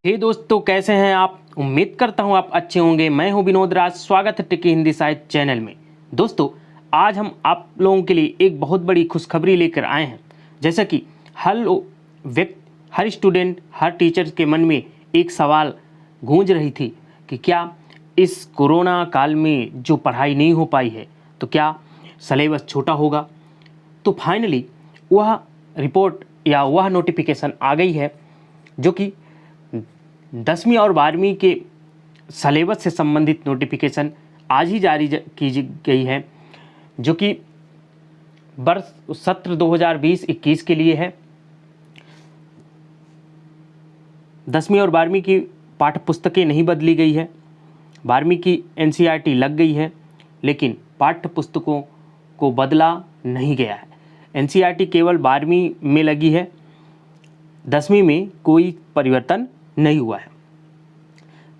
हे दोस्तों, कैसे हैं आप। उम्मीद करता हूं आप अच्छे होंगे। मैं हूं विनोद राज। स्वागत है ट्रिकी हिंदी साहित्य चैनल में। दोस्तों, आज हम आप लोगों के लिए एक बहुत बड़ी खुशखबरी लेकर आए हैं। जैसा कि हर स्टूडेंट, हर टीचर के मन में एक सवाल गूंज रही थी कि क्या इस कोरोना काल में जो पढ़ाई नहीं हो पाई है तो क्या सिलेबस छोटा होगा। तो फाइनली वह रिपोर्ट या वह नोटिफिकेशन आ गई है जो कि 10वीं और 12वीं के सिलेबस से संबंधित नोटिफिकेशन आज ही जारी की गई है, जो कि वर्ष सत्र 2020-21 के लिए है। 10वीं और 12वीं की पाठ्य पुस्तकें नहीं बदली गई है। 12वीं की एनसीईआरटी लग गई है, लेकिन पाठ्य पुस्तकों को बदला नहीं गया है। एनसीईआरटी केवल 12वीं में लगी है, 10वीं में कोई परिवर्तन नहीं हुआ है।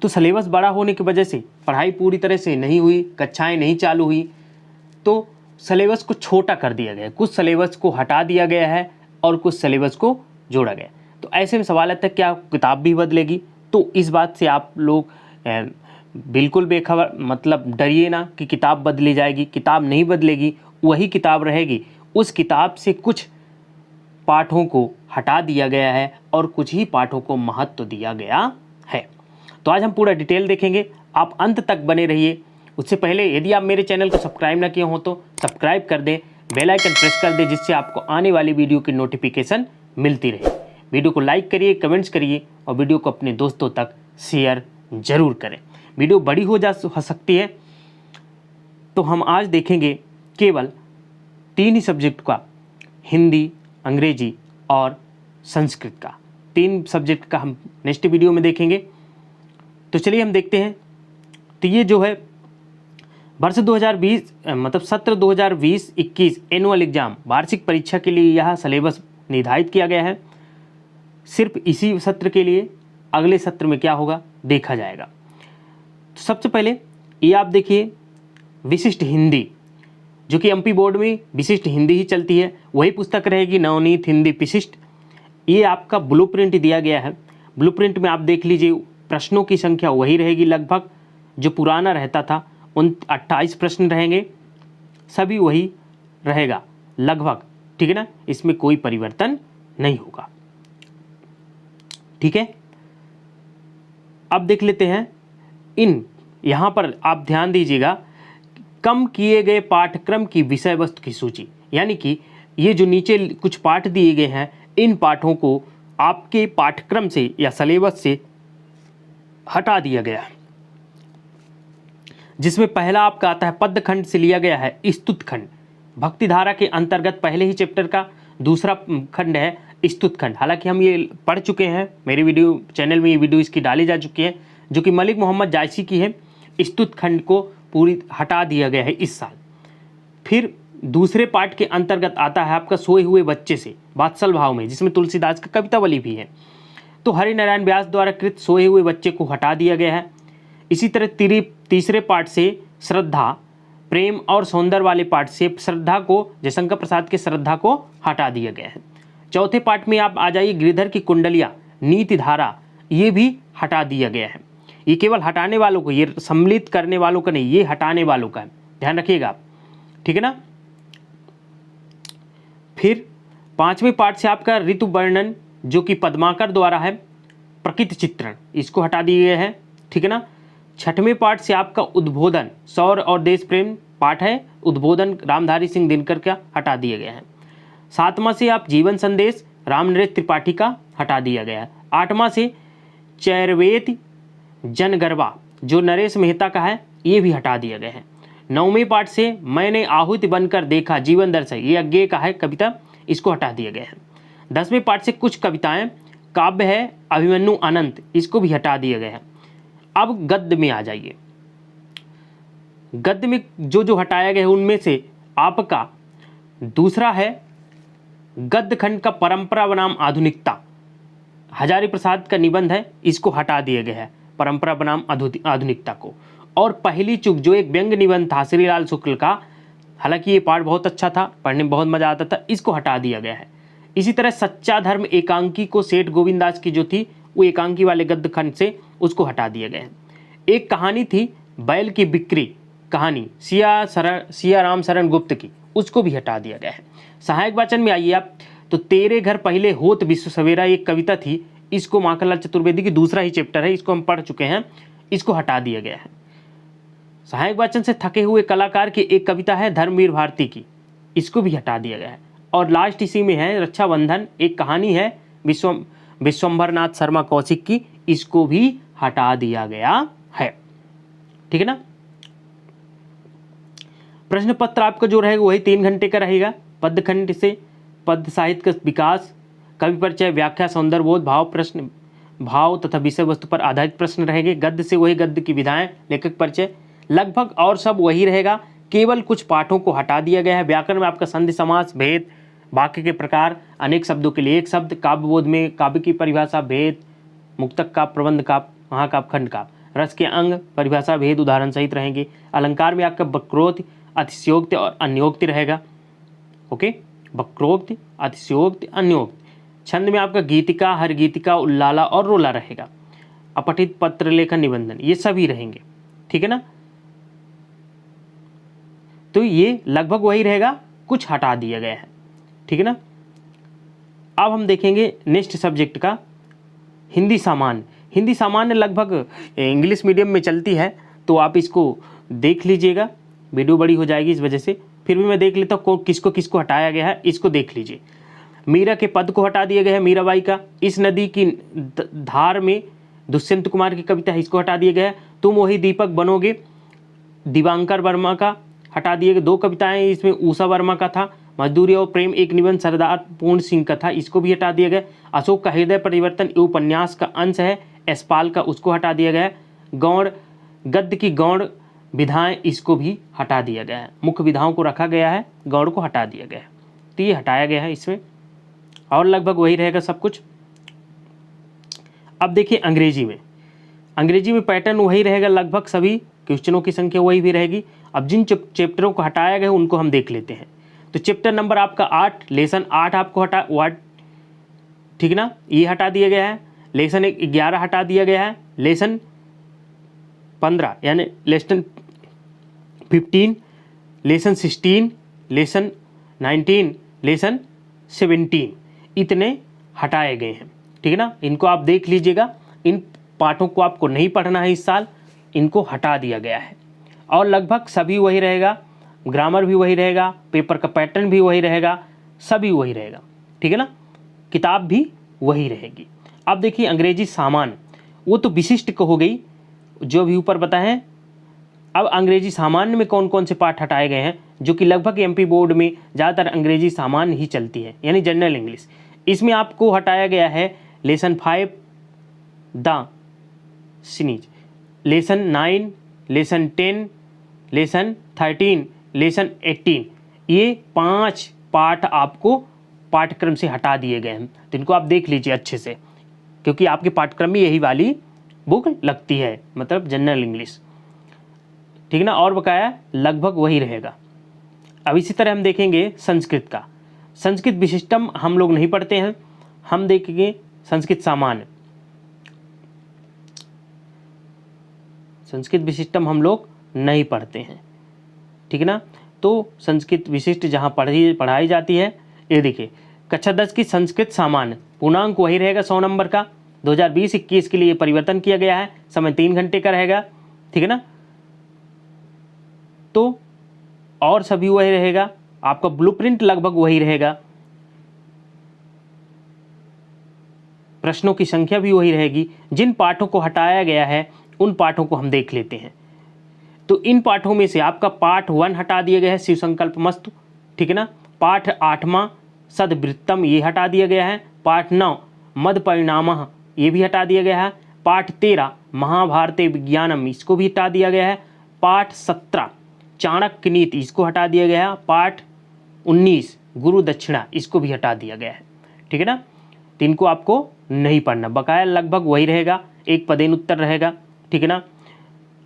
तो सिलेबस बड़ा होने की वजह से पढ़ाई पूरी तरह से नहीं हुई, कक्षाएं नहीं चालू हुई, तो सिलेबस को छोटा कर दिया गया। कुछ सिलेबस को हटा दिया गया है और कुछ सिलेबस को जोड़ा गया। तो ऐसे में सवाल आता है क्या किताब भी बदलेगी। तो इस बात से आप लोग बिल्कुल बेखबर, मतलब डरिए ना कि किताब बदली जाएगी। किताब नहीं बदलेगी, वही किताब रहेगी। उस किताब से कुछ पाठों को हटा दिया गया है और कुछ ही पाठों को महत्व दिया गया है। तो आज हम पूरा डिटेल देखेंगे, आप अंत तक बने रहिए। उससे पहले यदि आप मेरे चैनल को सब्सक्राइब ना किए हो तो सब्सक्राइब कर दें, बेल आइकन प्रेस कर दें, जिससे आपको आने वाली वीडियो की नोटिफिकेशन मिलती रहे। वीडियो को लाइक करिए, कमेंट्स करिए और वीडियो को अपने दोस्तों तक शेयर जरूर करें। वीडियो बड़ी हो सकती है, तो हम आज देखेंगे केवल 3 ही सब्जेक्ट का, हिंदी, अंग्रेजी और संस्कृत का। 3 सब्जेक्ट का हम नेक्स्ट वीडियो में देखेंगे। तो चलिए हम देखते हैं। तो ये जो है वर्ष 2020 मतलब सत्र 2020-21 एनुअल एग्जाम, वार्षिक परीक्षा के लिए यह सिलेबस निर्धारित किया गया है। सिर्फ इसी सत्र के लिए, अगले सत्र में क्या होगा देखा जाएगा। तो सबसे पहले ये आप देखिए, विशिष्ट हिंदी, जो कि एमपी बोर्ड में विशिष्ट हिंदी ही चलती है, वही पुस्तक रहेगी, नवनीत हिंदी विशिष्ट। ये आपका ब्लूप्रिंट दिया गया है। ब्लूप्रिंट में आप देख लीजिए, प्रश्नों की संख्या वही रहेगी लगभग, जो पुराना रहता था। 28 प्रश्न रहेंगे, सभी वही रहेगा लगभग, ठीक है ना। इसमें कोई परिवर्तन नहीं होगा, ठीक है। अब देख लेते हैं यहाँ पर आप ध्यान दीजिएगा, कम किए गए पाठ्यक्रम की विषय वस्तु की सूची। यानी कि ये जो नीचे कुछ पाठ दिए गए हैं, इन पाठों को आपके पाठ्यक्रम से या सिलेबस से हटा दिया गया है। जिसमें पहला आपका आता है, पद्य खंड से लिया गया है स्तुत खंड। भक्ति धारा के अंतर्गत पहले ही चैप्टर का दूसरा खंड है स्तुत खंड। हालांकि हम ये पढ़ चुके हैं, मेरे वीडियो चैनल में ये वीडियो इसकी डाली जा चुकी है, जो कि मलिक मोहम्मद जायसी की है। स्तुत खंड को पूरी हटा दिया गया है इस साल। फिर दूसरे पार्ट के अंतर्गत आता है आपका सोए हुए बच्चे से वात्सल भाव में, जिसमें तुलसीदास का कवितावली भी है। तो हरिनारायण व्यास द्वारा कृत सोए हुए बच्चे को हटा दिया गया है। इसी तरह तीसरे पार्ट से श्रद्धा, प्रेम और सौंदर्य वाले पार्ट से श्रद्धा को, जयशंकर प्रसाद के श्रद्धा को हटा दिया गया है। चौथे पार्ट में आप आ जाइए, गिरिधर की कुंडलियाँ, नीति धारा, ये भी हटा दिया गया है। ये केवल हटाने वालों को, ये सम्मिलित करने वालों का नहीं, ये हटाने वालों का है, ध्यान रखिएगा आप, ठीक है ना। फिर 5वें पार्ट से आपका ऋतु वर्णन, जो कि पद्माकर द्वारा है, प्रकृति चित्रण, इसको हटा दिए गए हैं, ठीक है ना। 6वें पार्ट से आपका उद्बोधन, सौर और देश प्रेम पाठ है, उद्बोधन रामधारी सिंह दिनकर का हटा दिया गया है। 7वां से आप जीवन संदेश, रामनरेश त्रिपाठी का हटा दिया गया है। 8वां से चैरवेद जनगरबा, जो नरेश मेहता का है, ये भी हटा दिया गया है। 9वें पार्ट से मैंने आहुति बनकर देखा जीवन दर्शन, ये अज्ञेय का है कविता, इसको हटा दिया गया है। 10वें पार्ट से कुछ कविताएं, काव्य है अभिमन्यु अनंत, इसको भी हटा दिया गया है। अब गद्य में आ जाइए। गद्य में जो हटाया गया है उनमें से आपका दूसरा है गद्य खंड का परंपरा बनाम आधुनिकता, हजारी प्रसाद का निबंध है, इसको हटा दिया गया है, परंपरा बनाम आधुनिकता को। और पहली चूक, जो एक व्यंग निबंध था श्रीलाल शुक्ल का, हालांकि ये पाठ बहुत अच्छा था, पढ़ने में बहुत मजा आता था, इसको हटा दिया गया है। इसी तरह सच्चा धर्म एकांकी को सेठ गोविंद दास की जो थी वो एकांकी वाले गद्य खंड से उसको हटा दिया गया है। एक कहानी थी बैल की बिक्री कहानी सिया राम शरण गुप्त की, उसको भी हटा दिया गया है। सहायक वाचन में आइए आप, तो तेरे घर पहले होत विश्व सवेरा एक कविता थी, इसको माखनलाल चतुर्वेदी की दूसरा ही चैप्टर है, इसको हम पढ़ चुके हैं, इसको हटा दिया गया है। सहायक वाचन से थके हुए कलाकार की एक कविता है धर्मवीर भारती की, इसको भी हटा दिया गया है। और लास्ट इसी में है रक्षाबंधन, एक कहानी है विश्वंभरनाथ शर्मा कौशिक की, इसको भी हटा दिया गया है। ठीक है ना। प्रश्न पत्र आपका जो रहेगा वही 3 घंटे का रहेगा। पद्य खंड से पद्य साहित्य का विकास, कवि परिचय, व्याख्या, सौंदर्यबोध, भाव तथा विषय वस्तु पर आधारित प्रश्न रहेंगे। गद्य से वही गद्य की विधाएं, लेखक परिचय, लगभग और सब वही रहेगा, केवल कुछ पाठों को हटा दिया गया है। व्याकरण में आपका संधि समास, भेद, वाक्य के प्रकार, अनेक शब्दों के लिए एक शब्द, काव्यबोध में काव्य की परिभाषा, भेद, मुक्तक काव्य, प्रबंध काव्य, महाकाव्य, खंड काव्य, रस के अंग, परिभाषा, भेद, उदाहरण सहित रहेंगे। अलंकार में आपका वक्रोक्ति, अतिशयोक्ति और अन्योक्ति रहेगा। ओके, वक्रोक्ति, अतिशयोक्ति, अन्योक्ति। छंद में आपका गीतिका, हर गीतिका, उल्लाला और रोला रहेगा। अपठित, पत्र लेखन, निबंधन, ये सभी रहेंगे। ठीक है ना। तो ये लगभग वही रहेगा, कुछ हटा दिया गया है। ठीक है ना। अब हम देखेंगे नेक्स्ट सब्जेक्ट का हिंदी सामान्य। हिंदी सामान्य लगभग इंग्लिश मीडियम में चलती है, तो आप इसको देख लीजिएगा, वीडियो बड़ी हो जाएगी इस वजह से, फिर भी मैं देख लेता हूँ किसको किसको हटाया गया है, इसको देख लीजिए। मीरा के पद को हटा दिया गया है, मीराबाई का। इस नदी की धार में दुष्यंत कुमार की कविता है, इसको हटा दिया गया है। तुम वही दीपक बनोगे, दिवांकर वर्मा का हटा दिए गए। 2 कविताएं इसमें उषा वर्मा का था। मजदूरी और प्रेम एक निबंध सरदार पूर्ण सिंह का था, इसको भी हटा दिया गया। अशोक का हृदय परिवर्तन ये उपन्यास का अंश है, यशपाल का, उसको हटा दिया गया। गौड़, गद्य की गौड़ विधाएं, इसको भी हटा दिया गया है। मुख्य विधाओं को रखा गया है, गौड़ को हटा दिया गया है, तो ये हटाया गया है इसमें, और लगभग वही रहेगा सब कुछ। अब देखिए अंग्रेजी में पैटर्न वही रहेगा, लगभग सभी क्वेश्चनों की संख्या वही भी रहेगी। अब जिन चैप्टरों को हटाया गया उनको हम देख लेते हैं। तो चैप्टर नंबर आपका 8, लेसन 8 आपको हटा वर्ड, ठीक ना, ये हटा दिया गया है। लेसन 11 हटा दिया गया है। लेसन 15 यानी लेसन 15, लेसन 16, लेसन 19, लेसन 17, इतने हटाए गए हैं। ठीक है ना, इनको आप देख लीजिएगा। इन पाठों को आपको नहीं पढ़ना है इस साल, इनको हटा दिया गया है। और लगभग सभी वही रहेगा, ग्रामर भी वही रहेगा, पेपर का पैटर्न भी वही रहेगा, सभी वही रहेगा। ठीक है ना, किताब भी वही रहेगी। अब देखिए अंग्रेजी सामान्य, वो तो विशिष्ट हो गई जो भी ऊपर बताए हैं। अब अंग्रेजी सामान्य में कौन कौन से पाठ हटाए गए हैं, जो कि लगभग एमपी बोर्ड में ज़्यादातर अंग्रेजी सामान्य ही चलती है, यानी जनरल इंग्लिश। इसमें आपको हटाया गया है lesson 5 the series, lesson 9, lesson 10, lesson 13, lesson 18, ये 5 पाठ आपको पाठ्यक्रम से हटा दिए गए हैं। तो इनको आप देख लीजिए अच्छे से, क्योंकि आपके पाठ्यक्रम में यही वाली बुक लगती है, मतलब जनरल इंग्लिश। ठीक ना, और बकाया लगभग वही रहेगा। अब इसी तरह हम देखेंगे संस्कृत का। संस्कृत विशिष्टम हम लोग नहीं पढ़ते हैं, हम देखेंगे संस्कृत सामान्य। संस्कृत विशिष्टम हम लोग नहीं पढ़ते हैं, ठीक है ना। तो संस्कृत विशिष्ट जहाँ पढ़ाई जाती है, ये देखिए कक्षा 10 की संस्कृत सामान्य, पूर्णांक वही रहेगा 100 नंबर का। 2020-21 के लिए परिवर्तन किया गया है, समय 3 घंटे का रहेगा, ठीक है ना। तो और सभी वही रहेगा, आपका ब्लूप्रिंट लगभग वही रहेगा, प्रश्नों की संख्या भी वही रहेगी। जिन पाठों को हटाया गया है उन पाठों को हम देख लेते हैं। तो इन पाठों में से आपका पाठ 1 हटा दिया गया है, शिव संकल्प मस्तु, ठीक है ना। पाठ 8वां सदवृत्तम, ये हटा दिया गया है। पाठ 9 मद परिणामः, ये भी हटा दिया गया है। पाठ 13 महाभारते विज्ञानम, इसको भी हटा दिया गया है। पाठ 17 चाणक्य नीति, इसको हटा दिया गया है। पाठ 19 गुरु दक्षिणा, इसको भी हटा दिया गया है, ठीक है ना। तो इनको आपको नहीं पढ़ना, बकाया लगभग वही रहेगा। एक पदेन उत्तर रहेगा, ठीक है ना,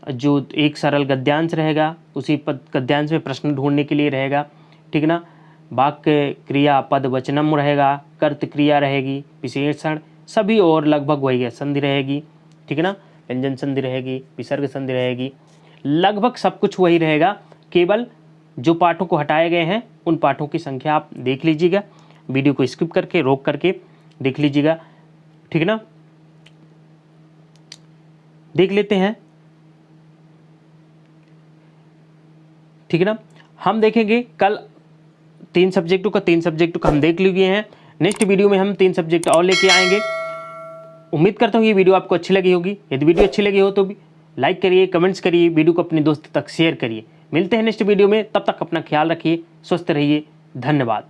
जो एक सरल गद्यांश रहेगा, उसी गद्यांश में प्रश्न ढूंढने के लिए रहेगा, ठीक है ना। वाक्य क्रिया पद वचनम रहेगा, कर्त क्रिया रहेगी, विशेषण सभी और लगभग वही है, संधि रहेगी, ठीक है ना, व्यंजन संधि रहेगी, विसर्ग संधि रहेगी, लगभग सब कुछ वही रहेगा। केवल जो पाठों को हटाए गए हैं उन पाठों की संख्या आप देख लीजिएगा, वीडियो को स्किप करके रोक करके देख लीजिएगा, ठीक है ना। देख लेते हैं, ठीक है ना। हम देखेंगे कल 3 सब्जेक्टों का हम देख लिए हैं। नेक्स्ट वीडियो में हम 3 सब्जेक्ट और लेके आएंगे। उम्मीद करता हूँ ये वीडियो आपको अच्छी लगी होगी। यदि वीडियो अच्छी लगी हो तो भी लाइक करिए, कमेंट्स करिए, वीडियो को अपने दोस्तों तक शेयर करिए। मिलते हैं नेक्स्ट वीडियो में, तब तक अपना ख्याल रखिए, स्वस्थ रहिए, धन्यवाद।